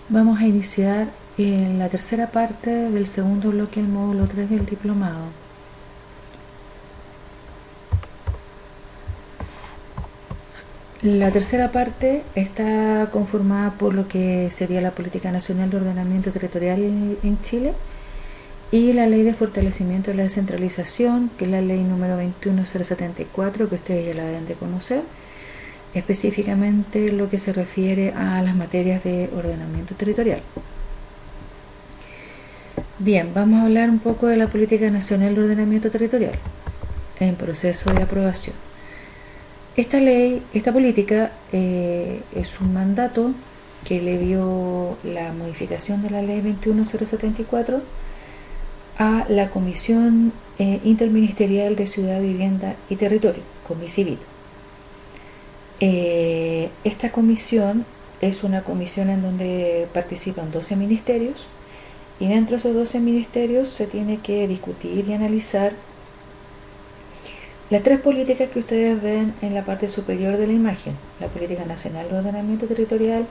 Vamos a iniciar en la tercera parte del segundo bloque del módulo 3 del diplomado. La tercera parte está conformada por lo que sería la Política Nacional de Ordenamiento Territorial en Chile y la Ley de Fortalecimiento de la Descentralización, que es la ley número 21074, que ustedes ya la deben de conocer, específicamente lo que se refiere a las materias de ordenamiento territorial. Bien, vamos a hablar un poco de la Política Nacional de Ordenamiento Territorial en proceso de aprobación. Esta política es un mandato que le dio la modificación de la ley 21074 a la Comisión Interministerial de Ciudad, Vivienda y Territorio, Comicivit. Esta comisión es una comisión en donde participan 12 ministerios y dentro de esos 12 ministerios se tiene que discutir y analizar las tres políticas que ustedes ven en la parte superior de la imagen: la Política Nacional de Ordenamiento Territorial,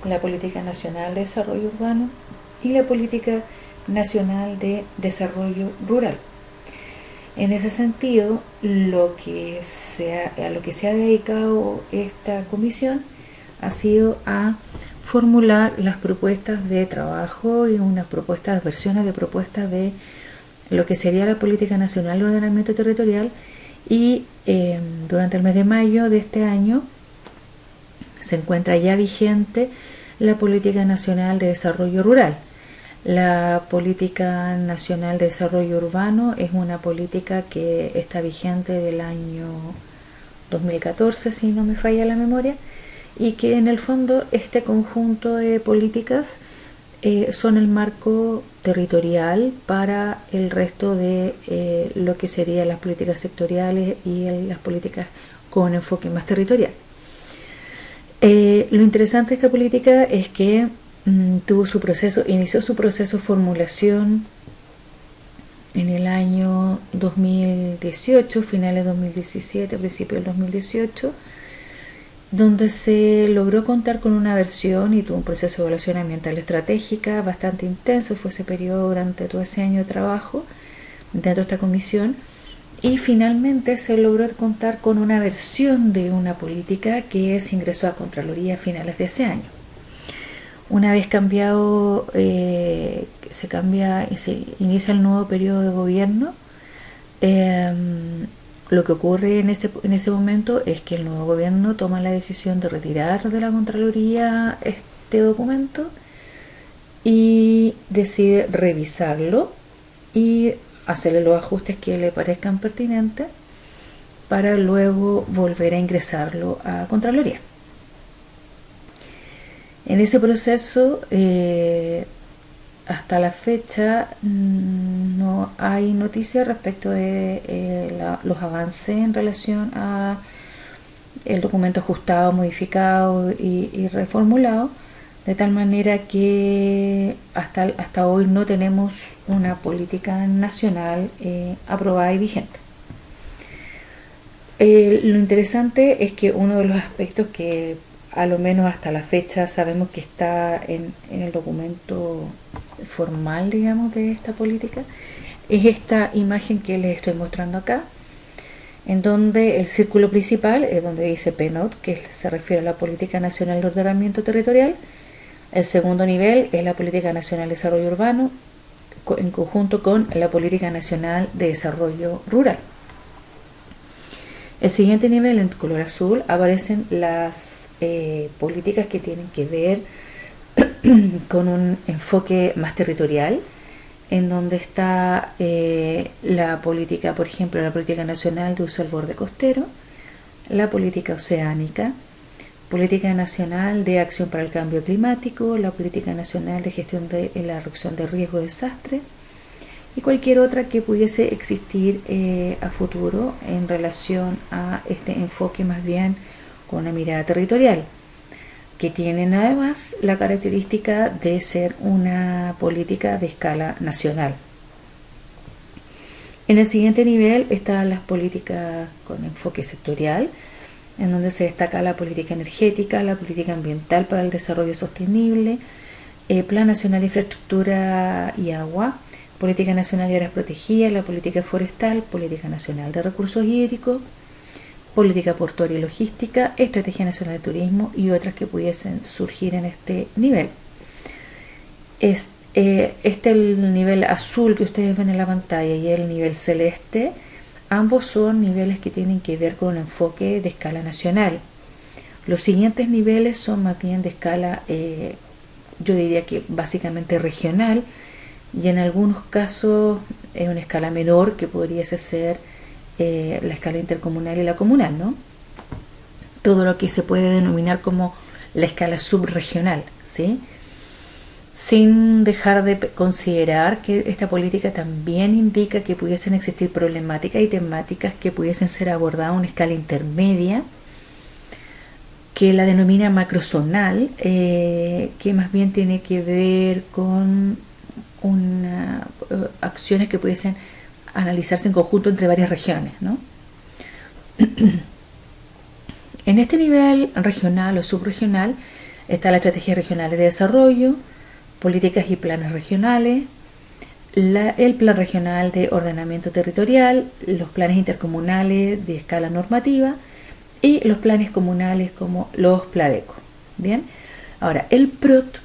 la Política Nacional de Desarrollo Urbano y la Política Nacional de Desarrollo Rural. En ese sentido, a lo que se ha dedicado esta comisión ha sido a formular las propuestas de trabajo y unas propuestas, versiones de propuestas de lo que sería la Política Nacional de Ordenamiento Territorial, y durante el mes de mayo de este año se encuentra ya vigente la Política Nacional de Desarrollo Rural. La Política Nacional de Desarrollo Urbano es una política que está vigente del año 2014, si no me falla la memoria, y que en el fondo este conjunto de políticas son el marco territorial para el resto de lo que serían las políticas sectoriales y las políticas con enfoque más territorial. Lo interesante de esta política es que inició su proceso de formulación en el año 2018, finales de 2017, principios del 2018, donde se logró contar con una versión y tuvo un proceso de evaluación ambiental estratégica bastante intenso. Fue ese periodo durante todo ese año de trabajo dentro de esta comisión, y finalmente se logró contar con una versión de una política que se ingresó a Contraloría a finales de ese año. Una vez cambiado, se inicia el nuevo periodo de gobierno. Lo que ocurre en ese momento es que el nuevo gobierno toma la decisión de retirar de la Contraloría este documento y decide revisarlo y hacerle los ajustes que le parezcan pertinentes para luego volver a ingresarlo a Contraloría. En ese proceso, hasta la fecha, no hay noticias respecto de los avances en relación a el documento ajustado, modificado y reformulado, de tal manera que hasta hoy no tenemos una política nacional aprobada y vigente. Lo interesante es que uno de los aspectos que a lo menos hasta la fecha sabemos que está en el documento formal, digamos, de esta política, es esta imagen que les estoy mostrando acá, en donde el círculo principal es donde dice PNOT, que se refiere a la Política Nacional de Ordenamiento Territorial. El segundo nivel es la Política Nacional de Desarrollo Urbano, en conjunto con la Política Nacional de Desarrollo Rural. El siguiente nivel, en color azul, aparecen las políticas que tienen que ver con un enfoque más territorial, en donde está la política, por ejemplo, la Política Nacional de Uso del Borde Costero, la Política Oceánica, Política Nacional de Acción para el Cambio Climático, la Política Nacional de Gestión de la Reducción de Riesgo de Desastre y cualquier otra que pudiese existir a futuro en relación a este enfoque más bien con una mirada territorial, que tienen además la característica de ser una política de escala nacional. En el siguiente nivel están las políticas con enfoque sectorial, en donde se destaca la política energética, la política ambiental para el desarrollo sostenible, Plan Nacional de Infraestructura y Agua, Política Nacional de Áreas Protegidas, la Política Forestal, Política Nacional de Recursos Hídricos, Política Portuaria y Logística, Estrategia Nacional de Turismo y otras que pudiesen surgir en este nivel. El nivel azul que ustedes ven en la pantalla y el nivel celeste, ambos son niveles que tienen que ver con un enfoque de escala nacional. Los siguientes niveles son más bien de escala, yo diría que básicamente regional, y en algunos casos es una escala menor que podría ser la escala intercomunal y la comunal, ¿no? Todo lo que se puede denominar como la escala subregional, ¿sí? Sin dejar de considerar que esta política también indica que pudiesen existir problemáticas y temáticas que pudiesen ser abordadas a una escala intermedia, que la denomina macrozonal, que más bien tiene que ver con acciones que pudiesen analizarse en conjunto entre varias regiones, ¿no? En este nivel regional o subregional está la estrategia regional de desarrollo, políticas y planes regionales, el plan regional de ordenamiento territorial, los planes intercomunales de escala normativa y los planes comunales como los PLADECO. Bien, ahora el PROT,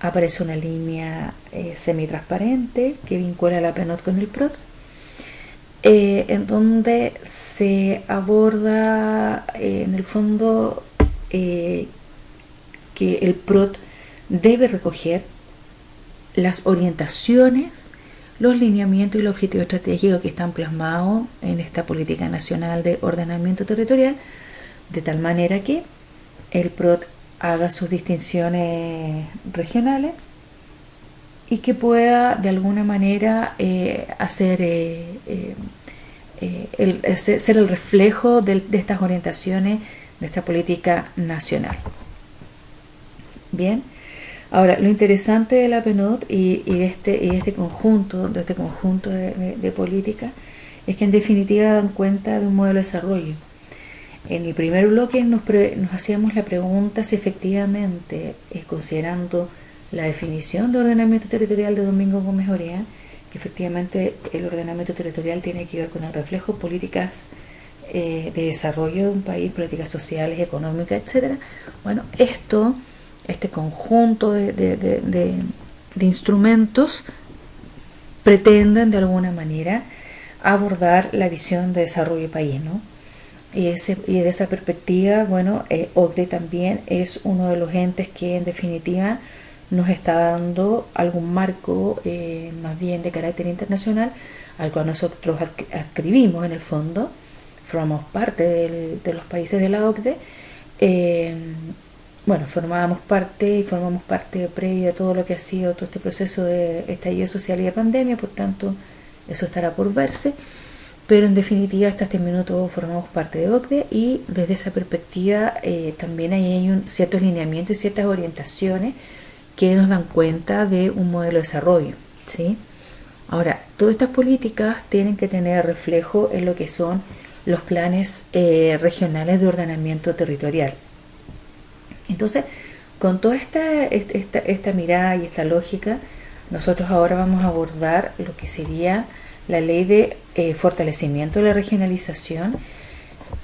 aparece una línea semitransparente que vincula la PLANOT con el PROT, en donde se aborda en el fondo que el PROT debe recoger las orientaciones, los lineamientos y los objetivos estratégicos que están plasmados en esta política nacional de ordenamiento territorial, de tal manera que el PROT haga sus distinciones regionales y que pueda de alguna manera ser el reflejo de estas orientaciones de esta política nacional. Bien, ahora lo interesante de la PNUD y de este conjunto de políticas es que en definitiva dan cuenta de un modelo de desarrollo. En el primer bloque nos hacíamos la pregunta si efectivamente, considerando la definición de ordenamiento territorial de Domingo Gómez Orea, que efectivamente el ordenamiento territorial tiene que ver con el reflejo de políticas de desarrollo de un país, políticas sociales, económicas, etc. Bueno, este conjunto de instrumentos pretenden de alguna manera abordar la visión de desarrollo del país, ¿no? Y de esa perspectiva, bueno, OCDE también es uno de los entes que en definitiva nos está dando algún marco más bien de carácter internacional al cual nosotros adscribimos en el fondo, formamos parte de los países de la OCDE. Bueno, formamos parte previo a todo lo que ha sido todo este proceso de estallido social y de pandemia, por tanto eso estará por verse. Pero en definitiva hasta este minuto formamos parte de OCDE y desde esa perspectiva también hay ciertos lineamientos y ciertas orientaciones que nos dan cuenta de un modelo de desarrollo, ¿sí? Ahora, todas estas políticas tienen que tener reflejo en lo que son los planes regionales de ordenamiento territorial. Entonces, con toda esta mirada y esta lógica, nosotros ahora vamos a abordar lo que sería la ley de fortalecimiento de la regionalización,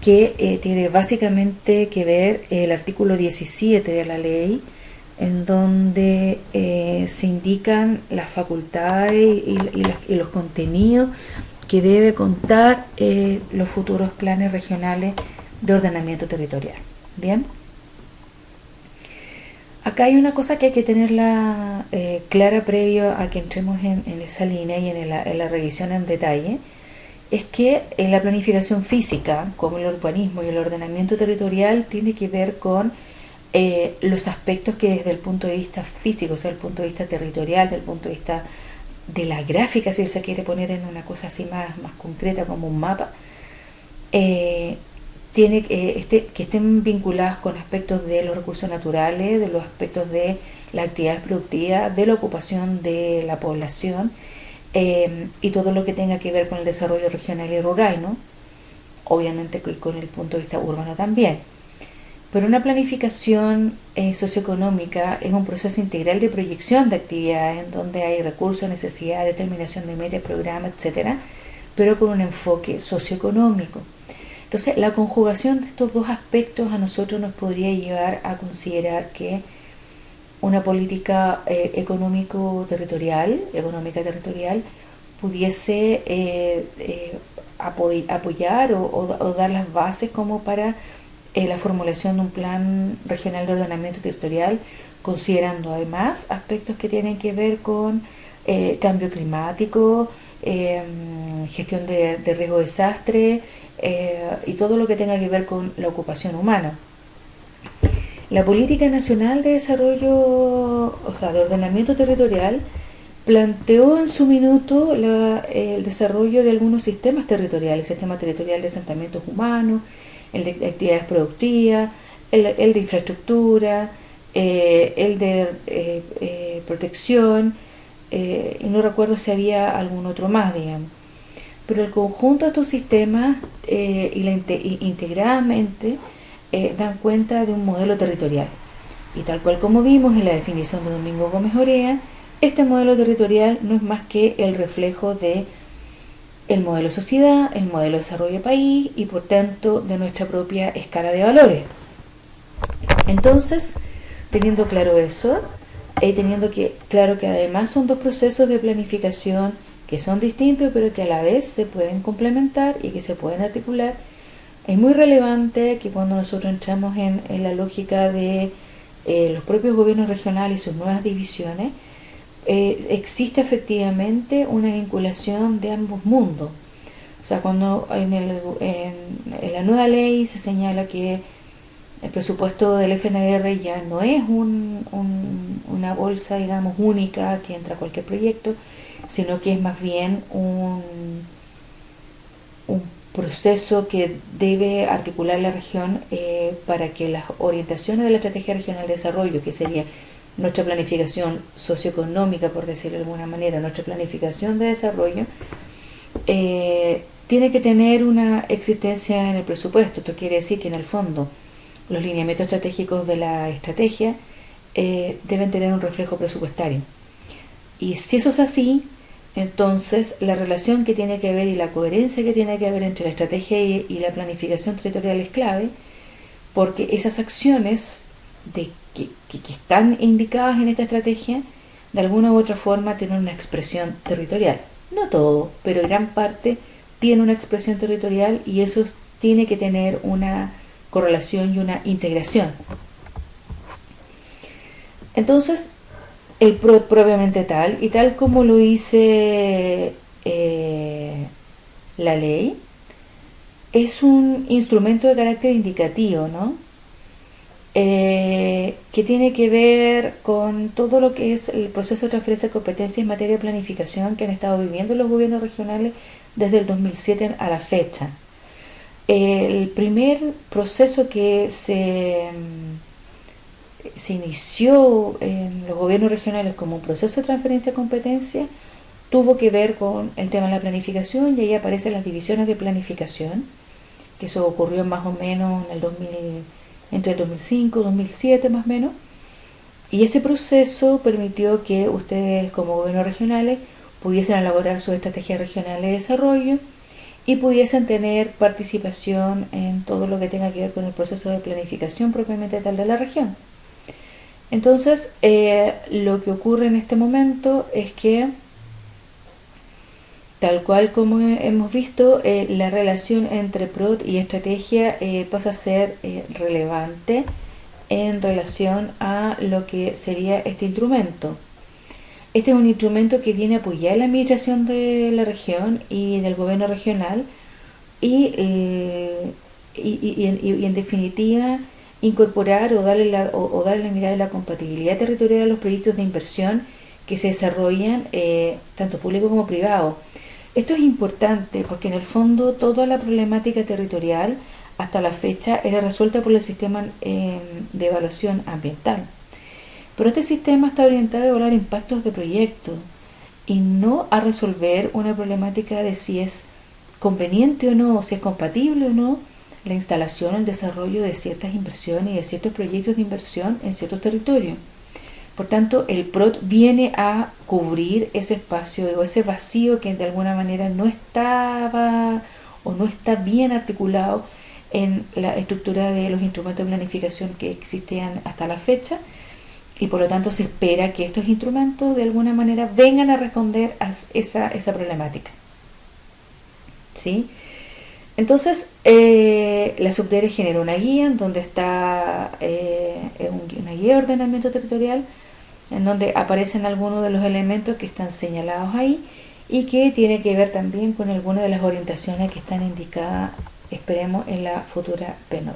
que tiene básicamente que ver el artículo 17 de la ley, en donde se indican las facultades y los contenidos que debe contar los futuros planes regionales de ordenamiento territorial. Bien, acá hay una cosa que hay que tenerla clara previo a que entremos en esa línea y en la revisión en detalle, es que la planificación física, como el urbanismo y el ordenamiento territorial, tiene que ver con los aspectos que desde el punto de vista físico, o sea, desde el punto de vista territorial, desde el punto de vista de la gráfica, si se quiere poner en una cosa así más concreta como un mapa, tiene que estén vinculadas con aspectos de los recursos naturales, de los aspectos de las actividades productivas, de la ocupación de la población y todo lo que tenga que ver con el desarrollo regional y rural, ¿no? Obviamente con el punto de vista urbano también. Pero una planificación socioeconómica es un proceso integral de proyección de actividades en donde hay recursos, necesidad, determinación de metas, programas, etcétera, pero con un enfoque socioeconómico. Entonces, la conjugación de estos dos aspectos a nosotros nos podría llevar a considerar que una política económica territorial, pudiese apoyar o dar las bases como para la formulación de un plan regional de ordenamiento territorial, considerando además aspectos que tienen que ver con cambio climático, gestión de riesgo de desastre y todo lo que tenga que ver con la ocupación humana. La Política Nacional de Desarrollo, o sea, de Ordenamiento Territorial, planteó en su minuto el desarrollo de algunos sistemas territoriales, el sistema territorial de asentamientos humanos, el de actividades productivas, el de infraestructura, el de protección, y no recuerdo si había algún otro más, digamos. Pero el conjunto de estos sistemas integradamente dan cuenta de un modelo territorial. Y tal cual como vimos en la definición de Domingo Gómez Orea, este modelo territorial no es más que el reflejo de el modelo sociedad, el modelo de desarrollo de país y por tanto de nuestra propia escala de valores. Entonces, teniendo claro eso, teniendo claro que además son dos procesos de planificación que son distintos pero que a la vez se pueden complementar y que se pueden articular, es muy relevante que cuando nosotros entramos en la lógica de los propios gobiernos regionales y sus nuevas divisiones, existe efectivamente una vinculación de ambos mundos. O sea, cuando en la nueva ley se señala que el presupuesto del FNR ya no es una bolsa, digamos, única que entra a cualquier proyecto, sino que es más bien un proceso que debe articular la región para que las orientaciones de la Estrategia Regional de Desarrollo, que sería nuestra planificación socioeconómica, por decirlo de alguna manera, nuestra planificación de desarrollo, tiene que tener una existencia en el presupuesto. Esto quiere decir que en el fondo los lineamientos estratégicos de la estrategia deben tener un reflejo presupuestario. Y si eso es así, entonces la relación que tiene que haber y la coherencia que tiene que haber entre la estrategia y la planificación territorial es clave, porque esas acciones que están indicadas en esta estrategia de alguna u otra forma tienen una expresión territorial. No todo, pero gran parte tiene una expresión territorial y eso tiene que tener una correlación y una integración. Entonces, el PROD propiamente tal, y tal como lo dice la ley, es un instrumento de carácter indicativo, ¿no? Que tiene que ver con todo lo que es el proceso de transferencia de competencias en materia de planificación que han estado viviendo los gobiernos regionales desde el 2007 a la fecha. El primer proceso que se inició en los gobiernos regionales como un proceso de transferencia de competencia tuvo que ver con el tema de la planificación, y ahí aparecen las divisiones de planificación, que eso ocurrió más o menos en el 2000, entre el 2005 y 2007 más o menos, y ese proceso permitió que ustedes como gobiernos regionales pudiesen elaborar sus estrategias regionales de desarrollo y pudiesen tener participación en todo lo que tenga que ver con el proceso de planificación propiamente tal de la región. Entonces, lo que ocurre en este momento es que, tal cual como hemos visto, la relación entre PROD y estrategia pasa a ser relevante en relación a lo que sería este instrumento. Este es un instrumento que viene a apoyar la administración de la región y del gobierno regional y en definitiva incorporar o darle la mirada de la compatibilidad territorial a los proyectos de inversión que se desarrollan tanto público como privado. Esto es importante porque en el fondo toda la problemática territorial hasta la fecha era resuelta por el sistema de evaluación ambiental. Pero este sistema está orientado a evaluar impactos de proyectos y no a resolver una problemática de si es conveniente o no, si es compatible o no, la instalación o el desarrollo de ciertas inversiones y de ciertos proyectos de inversión en ciertos territorios. Por tanto, el PROT viene a cubrir ese espacio o ese vacío que de alguna manera no estaba o no está bien articulado en la estructura de los instrumentos de planificación que existían hasta la fecha, y por lo tanto se espera que estos instrumentos de alguna manera vengan a responder a esa problemática. ¿Sí? Entonces, la subdirección genera una guía en donde está una guía de ordenamiento territorial, en donde aparecen algunos de los elementos que están señalados ahí y que tiene que ver también con algunas de las orientaciones que están indicadas, esperemos, en la futura PNOT.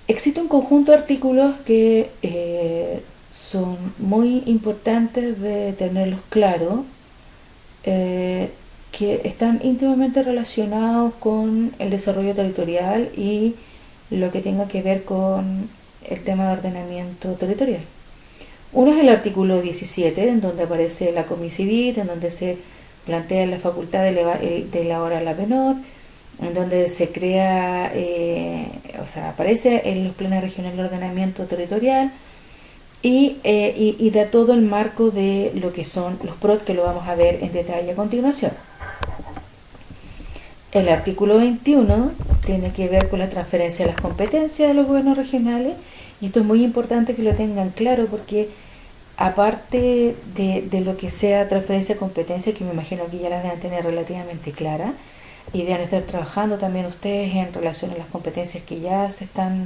Existe un conjunto de artículos que son muy importantes de tenerlos claros, que están íntimamente relacionados con el desarrollo territorial y lo que tenga que ver con el tema de ordenamiento territorial. Uno es el artículo 17, en donde aparece la Comicivit, en donde se plantea la facultad de elaborar la PNOT, en donde se crea, aparece en los planes regionales de ordenamiento territorial y da todo el marco de lo que son los PROT, que lo vamos a ver en detalle a continuación. El artículo 21 tiene que ver con la transferencia de las competencias de los gobiernos regionales, y esto es muy importante que lo tengan claro, porque aparte de lo que sea transferencia de competencias, que me imagino que ya las deben tener relativamente claras, y deben estar trabajando también ustedes en relación a las competencias que ya se están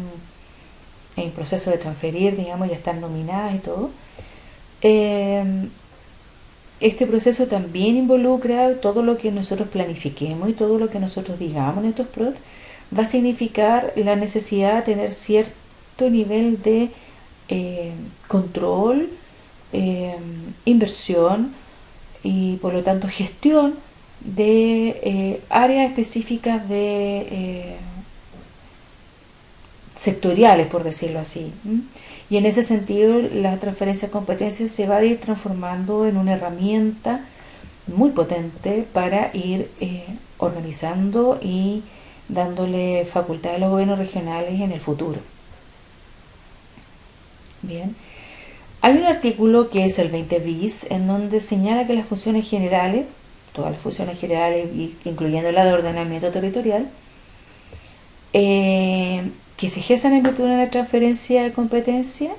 en proceso de transferir, digamos, ya están nominadas y todo. Este proceso también involucra todo lo que nosotros planifiquemos y todo lo que nosotros digamos en estos PROT. Va a significar la necesidad de tener cierto nivel de control, inversión y por lo tanto gestión de áreas específicas de sectoriales, por decirlo así. Y en ese sentido la transferencia de competencias se va a ir transformando en una herramienta muy potente para ir organizando y dándole facultades a los gobiernos regionales en el futuro. Bien. Hay un artículo que es el 20 bis, en donde señala que las funciones generales, todas las funciones generales, incluyendo la de ordenamiento territorial, que se ejerzan en virtud de una transferencia de competencia,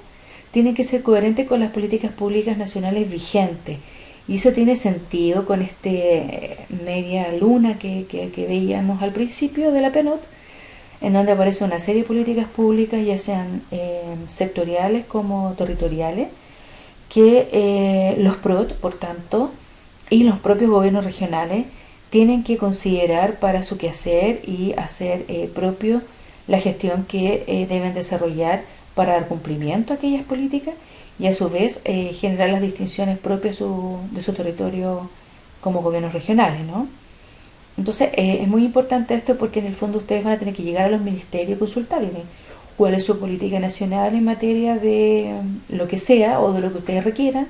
tienen que ser coherentes con las políticas públicas nacionales vigentes. Y eso tiene sentido con este media luna que veíamos al principio de la PNOT, en donde aparece una serie de políticas públicas, ya sean sectoriales como territoriales, que los PROT, por tanto, y los propios gobiernos regionales tienen que considerar para su quehacer y hacer propio la gestión que deben desarrollar para dar cumplimiento a aquellas políticas y a su vez generar las distinciones propias de su territorio como gobiernos regionales, ¿no? Entonces es muy importante esto, porque en el fondo ustedes van a tener que llegar a los ministerios y consultarles cuál es su política nacional en materia de lo que sea o de lo que ustedes requieran,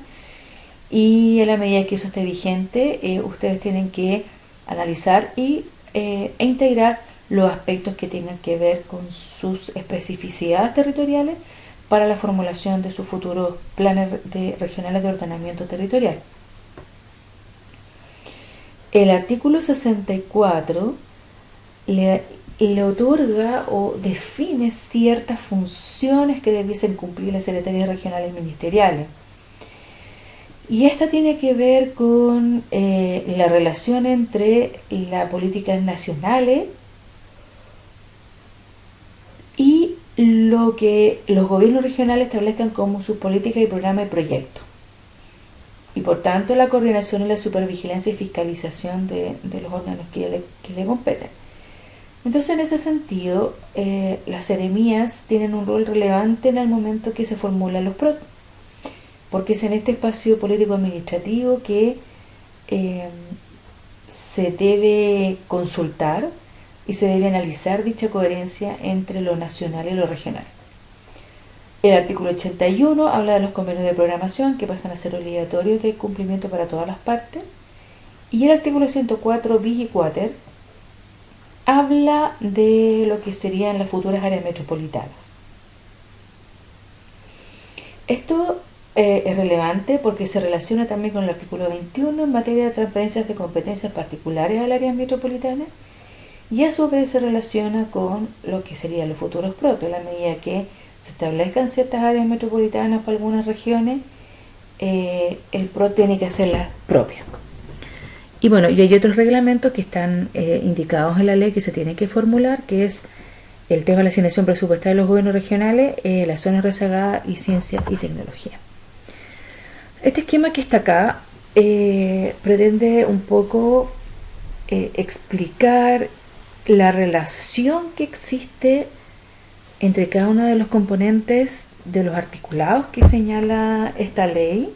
y en la medida que eso esté vigente ustedes tienen que analizar e integrar los aspectos que tengan que ver con sus especificidades territoriales para la formulación de sus futuros planes regionales de ordenamiento territorial. El artículo 64 le otorga o define ciertas funciones que debiesen cumplir las secretarías regionales ministeriales. Y esta tiene que ver con la relación entre las políticas nacionales y lo que los gobiernos regionales establezcan como sus políticas y programas y proyectos. Y por tanto la coordinación y la supervigilancia y fiscalización de los órganos que le competen. Entonces, en ese sentido, las seremías tienen un rol relevante en el momento que se formulan los PROT, porque es en este espacio político administrativo que se debe consultar y se debe analizar dicha coherencia entre lo nacional y lo regional. El artículo 81 habla de los convenios de programación, que pasan a ser obligatorios de cumplimiento para todas las partes, y el artículo 104 bis y quater habla de lo que serían las futuras áreas metropolitanas. Esto es relevante porque se relaciona también con el artículo 21 en materia de transferencias de competencias particulares al área metropolitana, y a su vez se relaciona con lo que serían los futuros protos, a la medida que se establezcan ciertas áreas metropolitanas para algunas regiones, el PRO tiene que hacerlas propias. Y bueno, y hay otros reglamentos que están indicados en la ley que se tienen que formular, que es el tema de la asignación presupuestaria de los gobiernos regionales, las zonas rezagadas y ciencia y tecnología. Este esquema que está acá pretende un poco explicar la relación que existe entre cada uno de los componentes de los articulados que señala esta ley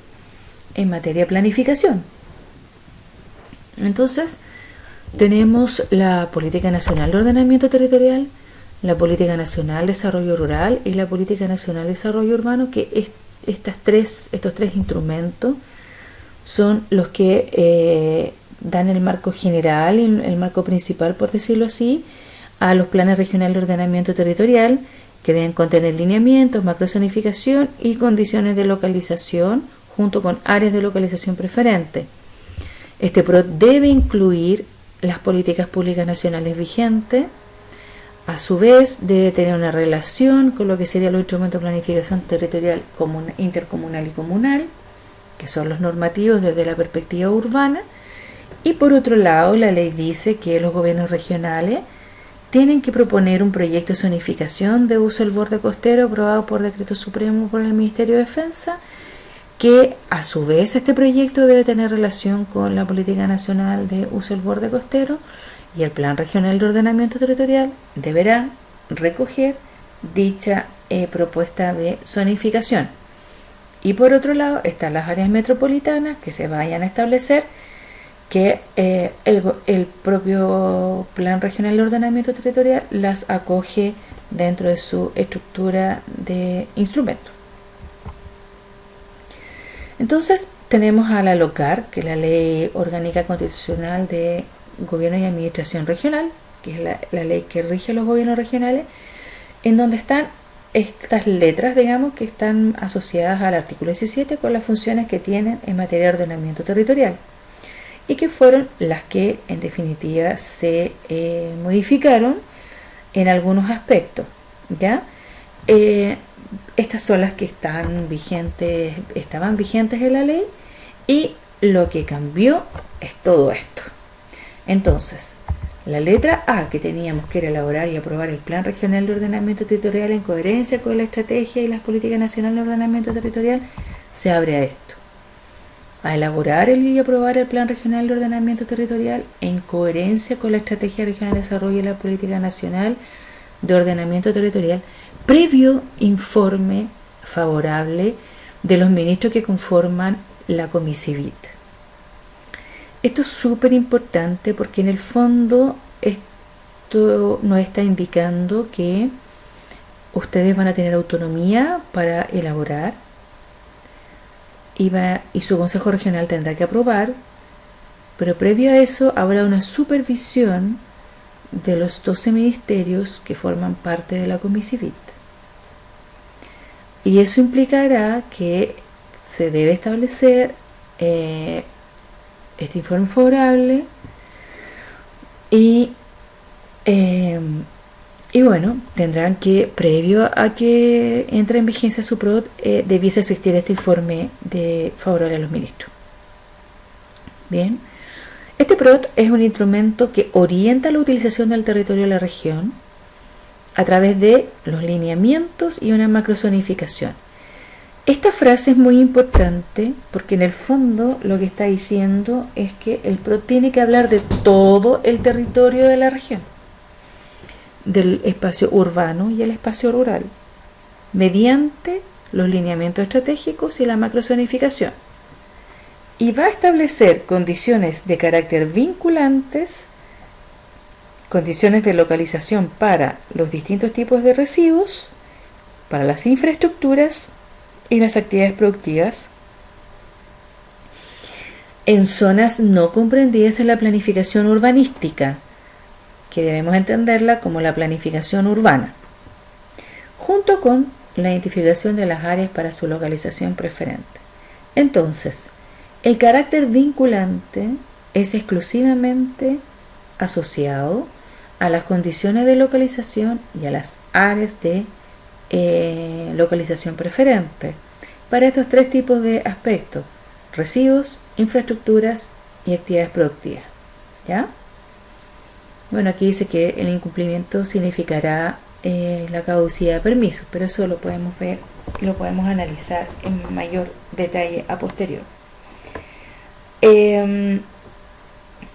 en materia de planificación. Entonces, tenemos la Política Nacional de Ordenamiento Territorial, la Política Nacional de Desarrollo Rural y la Política Nacional de Desarrollo Urbano, que estos tres instrumentos son los que dan el marco general, el marco principal, por decirlo así, a los planes regionales de ordenamiento territorial, que deben contener lineamientos, macrozonificación y condiciones de localización, junto con áreas de localización preferente. Este PRO debe incluir las políticas públicas nacionales vigentes. A su vez, debe tener una relación con lo que serían los instrumentos de planificación territorial intercomunal y comunal, que son los normativos desde la perspectiva urbana. Y por otro lado, la ley dice que los gobiernos regionales tienen que proponer un proyecto de zonificación de uso del borde costero aprobado por decreto supremo por el Ministerio de Defensa, que a su vez este proyecto debe tener relación con la Política Nacional de Uso del Borde Costero, y el Plan Regional de Ordenamiento Territorial deberá recoger dicha propuesta de zonificación. Y por otro lado están las áreas metropolitanas que se vayan a establecer, que el propio Plan Regional de Ordenamiento Territorial las acoge dentro de su estructura de instrumentos. Entonces tenemos a la LOCAR, que es la Ley Orgánica Constitucional de Gobierno y Administración Regional, que es la ley que rige los gobiernos regionales, en donde están estas letras, digamos, que están asociadas al artículo 17 con las funciones que tienen en materia de ordenamiento territorial, y que fueron las que en definitiva se modificaron en algunos aspectos, ¿ya? Estas son las que estaban vigentes en la ley, y lo que cambió es todo esto. Entonces, la letra A, que teníamos que era elaborar y aprobar el Plan Regional de Ordenamiento Territorial en coherencia con la estrategia y las políticas nacionales de ordenamiento territorial, se abre a esto: a elaborar y aprobar el Plan Regional de Ordenamiento Territorial en coherencia con la Estrategia Regional de Desarrollo y la Política Nacional de Ordenamiento Territorial, previo informe favorable de los ministros que conforman la Comicivit. Esto es súper importante porque en el fondo esto nos está indicando que ustedes van a tener autonomía para elaborar y su Consejo Regional tendrá que aprobar, pero previo a eso habrá una supervisión de los 12 ministerios que forman parte de la Comicivit. Y eso implicará que se debe establecer este informe favorable y bueno, tendrán que, previo a que entre en vigencia su PROT, debiese existir este informe favorable a los ministros. Bien, este PROT es un instrumento que orienta la utilización del territorio de la región a través de los lineamientos y una macrozonificación. Esta frase es muy importante porque en el fondo lo que está diciendo es que el PROT tiene que hablar de todo el territorio de la región, del espacio urbano y el espacio rural, mediante los lineamientos estratégicos y la macrozonificación. Y va a establecer condiciones de carácter vinculantes, condiciones de localización para los distintos tipos de residuos, para las infraestructuras y las actividades productivas en zonas no comprendidas en la planificación urbanística, que debemos entenderla como la planificación urbana, junto con la identificación de las áreas para su localización preferente. Entonces, el carácter vinculante es exclusivamente asociado a las condiciones de localización y a las áreas de localización preferente para estos tres tipos de aspectos: residuos, infraestructuras y actividades productivas. ¿Ya? Bueno, aquí dice que el incumplimiento significará la caducidad de permisos, pero eso lo podemos ver y lo podemos analizar en mayor detalle a posterior.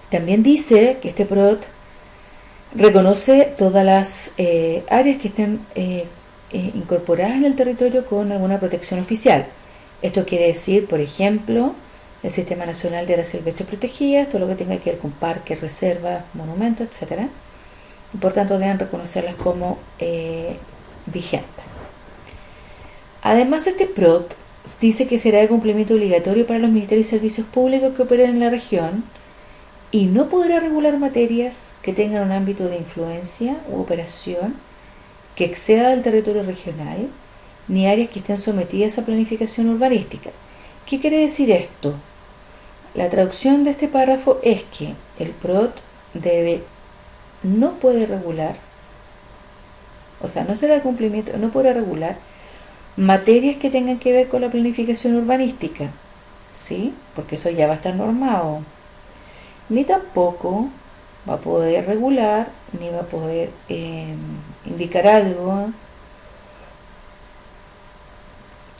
También dice que este PROT reconoce todas las áreas que estén incorporadas en el territorio con alguna protección oficial. Esto quiere decir, por ejemplo, el Sistema Nacional de Áreas Silvestres Protegidas, todo lo que tenga que ver con parques, reservas, monumentos, etc. Y por tanto deben reconocerlas como vigentes. Además, este PROT dice que será de cumplimiento obligatorio para los ministerios y servicios públicos que operen en la región y no podrá regular materias que tengan un ámbito de influencia u operación que exceda del territorio regional, ni áreas que estén sometidas a planificación urbanística. ¿Qué quiere decir esto? La traducción de este párrafo es que el PROT no puede regular, o sea, no será de cumplimiento, no podrá regular materias que tengan que ver con la planificación urbanística, ¿sí? Porque eso ya va a estar normado. Ni tampoco va a poder regular, ni va a poder indicar algo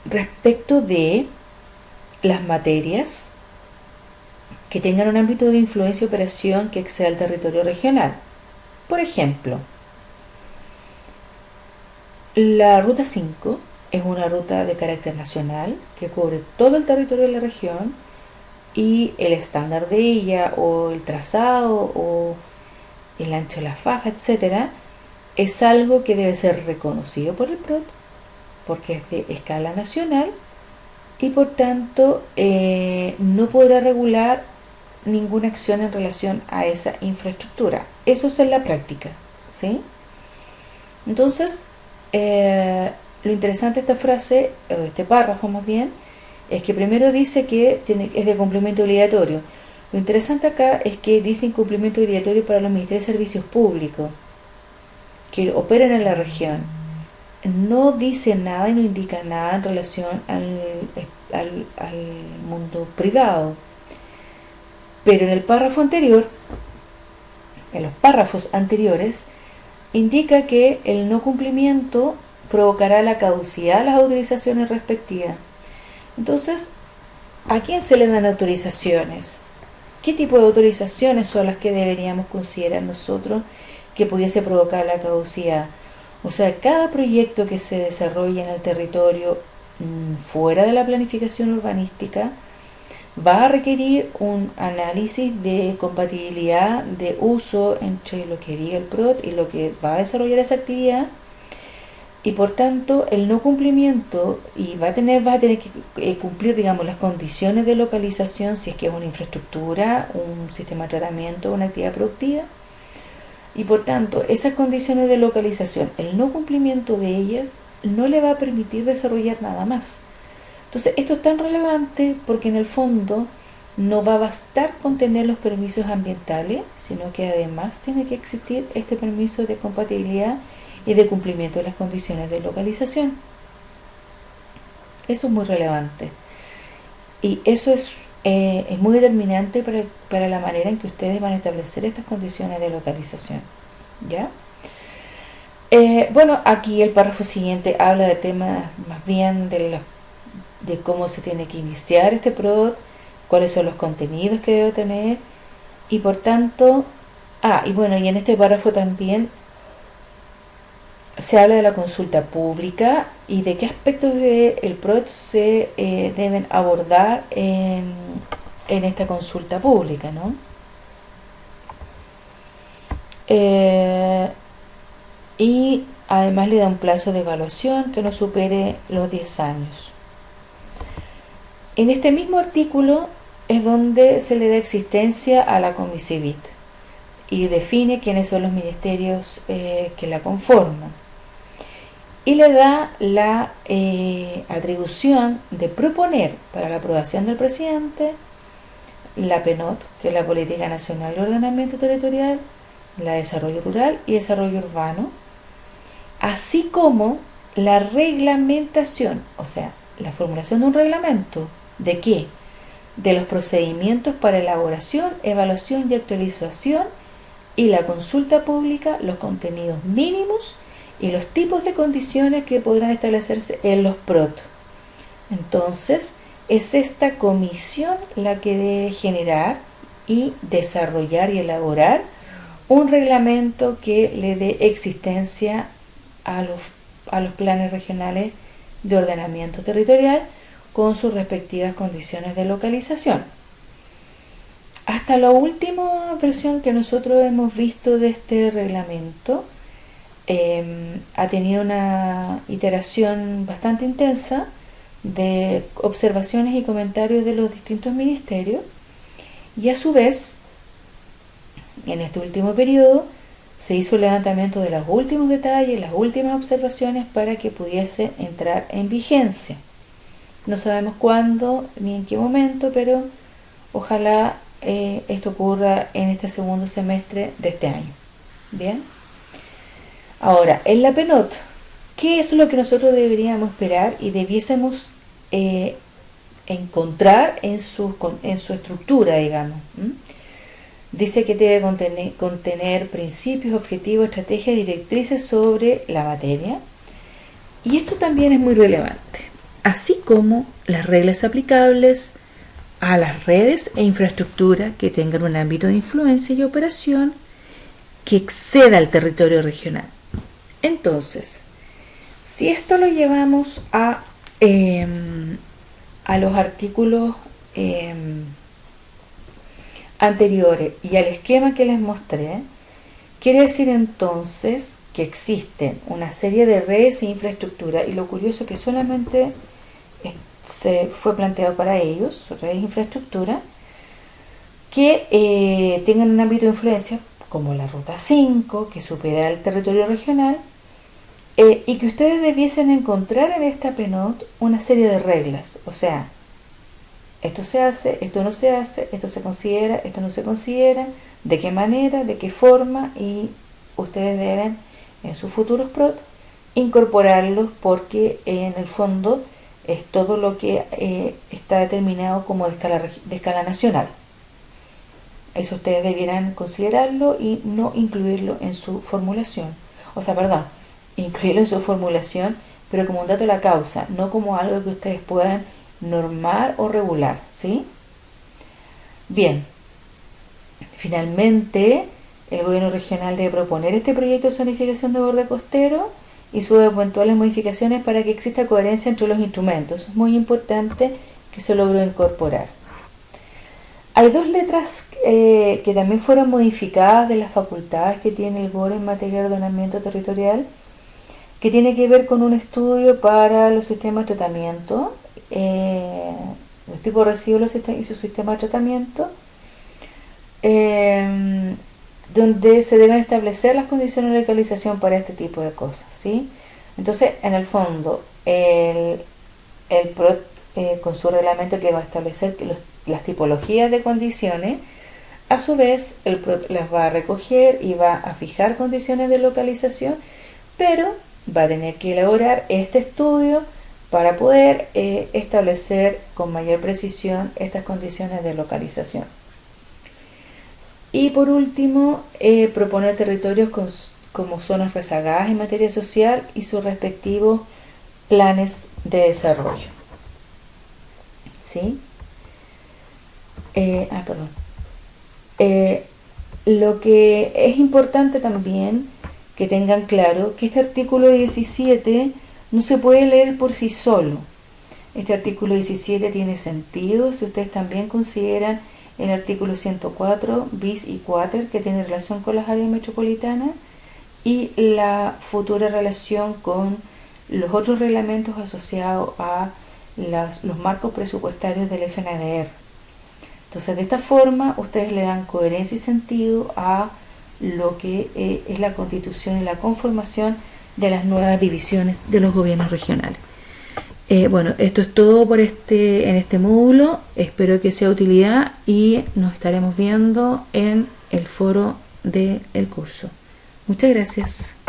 respecto de las materias que tengan un ámbito de influencia y operación que exceda el territorio regional. Por ejemplo, la Ruta 5 es una ruta de carácter nacional que cubre todo el territorio de la región, y el estándar de ella, o el trazado, o el ancho de la faja, etc., es algo que debe ser reconocido por el PROT porque es de escala nacional y por tanto no podrá regular ninguna acción en relación a esa infraestructura. Eso es en la práctica, ¿sí? Entonces, lo interesante de esta frase, o de este párrafo más bien, es que primero dice que es de cumplimiento obligatorio. Lo interesante acá es que dice incumplimiento obligatorio para los ministerios de servicios públicos que operan en la región. No dice nada y no indica nada en relación al mundo privado. Pero en el párrafo anterior, en los párrafos anteriores, indica que el no cumplimiento provocará la caducidad de las autorizaciones respectivas. Entonces, ¿a quién se le dan autorizaciones? ¿Qué tipo de autorizaciones son las que deberíamos considerar nosotros que pudiese provocar la caducidad? O sea, cada proyecto que se desarrolle en el territorio fuera de la planificación urbanística va a requerir un análisis de compatibilidad de uso entre lo que diga el PROT y lo que va a desarrollar esa actividad, y por tanto el no cumplimiento va a tener que cumplir, digamos, las condiciones de localización, si es que es una infraestructura, un sistema de tratamiento, una actividad productiva, y por tanto esas condiciones de localización, el no cumplimiento de ellas no le va a permitir desarrollar nada más. Entonces esto es tan relevante porque en el fondo no va a bastar con tener los permisos ambientales, sino que además tiene que existir este permiso de compatibilidad y de cumplimiento de las condiciones de localización. Eso es muy relevante y eso es muy determinante para la manera en que ustedes van a establecer estas condiciones de localización, ¿ya? Bueno, aquí el párrafo siguiente habla de temas más bien de cómo se tiene que iniciar este PROT, cuáles son los contenidos que debe tener, y por tanto, y bueno, y en este párrafo también se habla de la consulta pública y de qué aspectos del PROT se deben abordar en esta consulta pública, ¿no? Y además le da un plazo de evaluación que no supere los 10 años. En este mismo artículo es donde se le da existencia a la Comisivit y define quiénes son los ministerios que la conforman. Y le da la atribución de proponer para la aprobación del presidente la PNOT, que es la Política Nacional de Ordenamiento Territorial, la de Desarrollo Rural y Desarrollo Urbano, así como la reglamentación, o sea, la formulación de un reglamento. ¿De qué? De los procedimientos para elaboración, evaluación y actualización y la consulta pública, los contenidos mínimos y los tipos de condiciones que podrán establecerse en los PROT. Entonces, es esta comisión la que debe generar y desarrollar y elaborar un reglamento que le dé existencia a los planes regionales de ordenamiento territorial con sus respectivas condiciones de localización. Hasta la última versión que nosotros hemos visto de este reglamento ha tenido una iteración bastante intensa de observaciones y comentarios de los distintos ministerios, y a su vez en este último periodo se hizo el levantamiento de los últimos detalles, las últimas observaciones para que pudiese entrar en vigencia. No sabemos cuándo ni en qué momento, pero ojalá esto ocurra en este segundo semestre de este año. Bien. Ahora, en la PNOT, ¿qué es lo que nosotros deberíamos esperar y debiésemos encontrar en su estructura, digamos? Dice que debe contener principios, objetivos, estrategias, directrices sobre la materia. Y esto también es muy relevante, así como las reglas aplicables a las redes e infraestructura que tengan un ámbito de influencia y operación que exceda el territorio regional. Entonces, si esto lo llevamos a los artículos anteriores y al esquema que les mostré, quiere decir entonces que existen una serie de redes e infraestructura, y lo curioso es que solamente se fue planteado para ellos, redes e infraestructura, que tengan un ámbito de influencia como la Ruta 5, que supera el territorio regional, y que ustedes debiesen encontrar en esta PNOT una serie de reglas, o sea, esto se hace, esto no se hace, esto se considera, esto no se considera, de qué manera, de qué forma, y ustedes deben en sus futuros PROT incorporarlos, porque en el fondo es todo lo que está determinado como de escala nacional. Eso ustedes debieran considerarlo y no incluirlo en su formulación. O sea, perdón, incluirlo en su formulación, pero como un dato de la causa, no como algo que ustedes puedan normar o regular, ¿sí? Bien, finalmente el gobierno regional debe proponer este proyecto de zonificación de borde costero y sus eventuales modificaciones para que exista coherencia entre los instrumentos. Es muy importante que se logre incorporar. Hay dos letras que también fueron modificadas de las facultades que tiene el GOR en materia de ordenamiento territorial, que tiene que ver con un estudio para los sistemas de tratamiento, los tipos de residuos y su sistema de tratamiento, donde se deben establecer las condiciones de localización para este tipo de cosas, ¿sí? Entonces, en el fondo, el PROT con su reglamento que va a establecer las tipologías de condiciones, a su vez el PROT las va a recoger y va a fijar condiciones de localización, pero va a tener que elaborar este estudio para poder establecer con mayor precisión estas condiciones de localización. Y por último, proponer territorios como zonas rezagadas en materia social y sus respectivos planes de desarrollo. ¿Sí? Lo que es importante también que tengan claro que este artículo 17 no se puede leer por sí solo. Este artículo 17 tiene sentido si ustedes también consideran el artículo 104 bis y quater, que tiene relación con las áreas metropolitanas, y la futura relación con los otros reglamentos asociados a los marcos presupuestarios del FNDR. Entonces, de esta forma ustedes le dan coherencia y sentido a lo que es la constitución y la conformación de las nuevas divisiones de los gobiernos regionales. Bueno, esto es todo por en este módulo. Espero que sea de utilidad y nos estaremos viendo en el foro del curso. Muchas gracias.